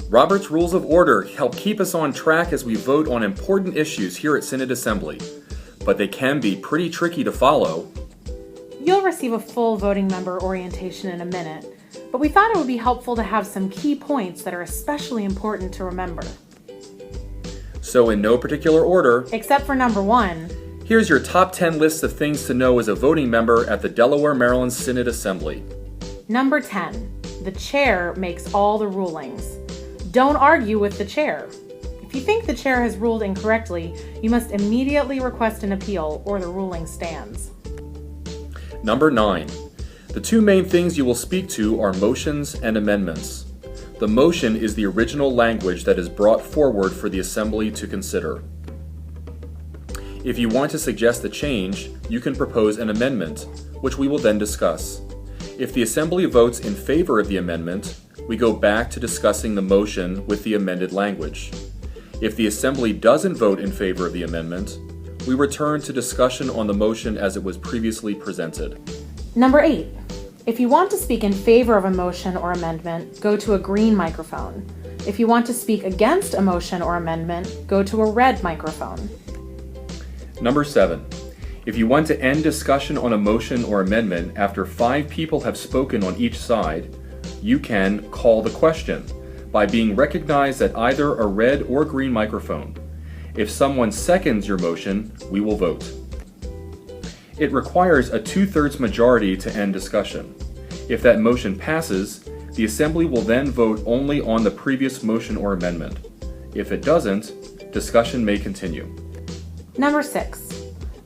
Robert's Rules of Order help keep us on track as we vote on important issues here at Synod Assembly, but they can be pretty tricky to follow. You'll receive a full voting member orientation in a minute, but we thought it would be helpful to have some key points that are especially important to remember. So in no particular order, except for number 1, here's your top 10 lists of things to know as a voting member at the Delaware-Maryland Synod Assembly. Number 10, the chair makes all the rulings. Don't argue with the chair. If you think the chair has ruled incorrectly, you must immediately request an appeal or the ruling stands. Number 9, the two main things you will speak to are motions and amendments. The motion is the original language that is brought forward for the assembly to consider. If you want to suggest a change, you can propose an amendment, which we will then discuss. If the assembly votes in favor of the amendment, we go back to discussing the motion with the amended language. If the assembly doesn't vote in favor of the amendment, we return to discussion on the motion as it was previously presented. Number 8, if you want to speak in favor of a motion or amendment, go to a green microphone. If you want to speak against a motion or amendment, go to a red microphone. Number 7, if you want to end discussion on a motion or amendment after 5 people have spoken on each side, you can call the question by being recognized at either a red or green microphone. If someone seconds your motion, we will vote. It requires a 2/3 majority to end discussion. If that motion passes, the assembly will then vote only on the previous motion or amendment. If it doesn't, discussion may continue. Number 6,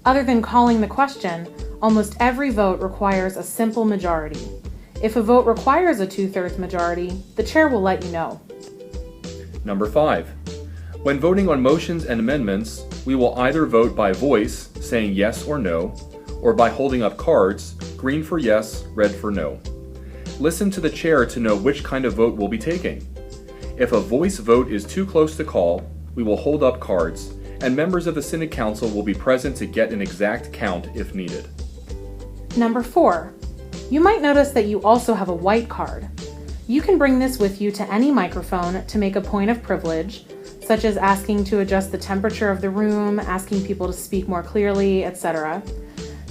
other than calling the question, almost every vote requires a simple majority. If a vote requires a 2/3 majority, the chair will let you know. Number 5, when voting on motions and amendments, we will either vote by voice, saying yes or no, or by holding up cards, green for yes, red for no. Listen to the chair to know which kind of vote we'll be taking. If a voice vote is too close to call, we will hold up cards, and members of the Synod Council will be present to get an exact count if needed. Number 4, you might notice that you also have a white card. You can bring this with you to any microphone to make a point of privilege, such as asking to adjust the temperature of the room, asking people to speak more clearly, etc.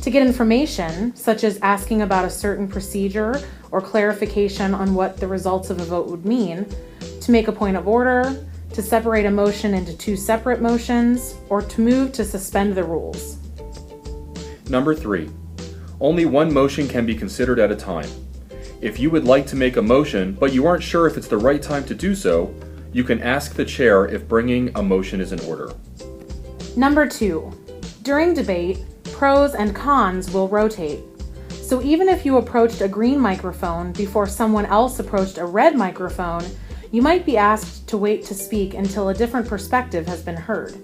To get information, such as asking about a certain procedure or clarification on what the results of a vote would mean, to make a point of order, to separate a motion into 2 separate motions, or to move to suspend the rules. Number 3, only one motion can be considered at a time. If you would like to make a motion, but you aren't sure if it's the right time to do so, you can ask the chair if bringing a motion is in order. Number 2, during debate, pros and cons will rotate. So even if you approached a green microphone before someone else approached a red microphone, you might be asked to wait to speak until a different perspective has been heard.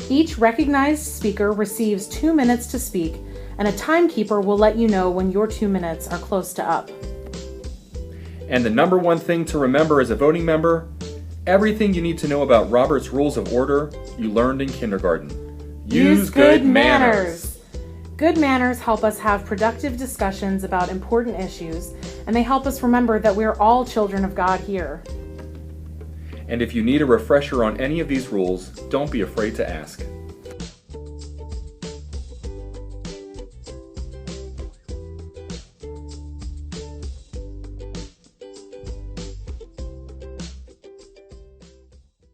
Each recognized speaker receives 2 minutes to speak, and a timekeeper will let you know when your 2 minutes are close to up. And the number one thing to remember as a voting member, everything you need to know about Robert's Rules of Order you learned in kindergarten. Use good manners. Good manners help us have productive discussions about important issues, and they help us remember that we're all children of God here. And if you need a refresher on any of these rules, don't be afraid to ask.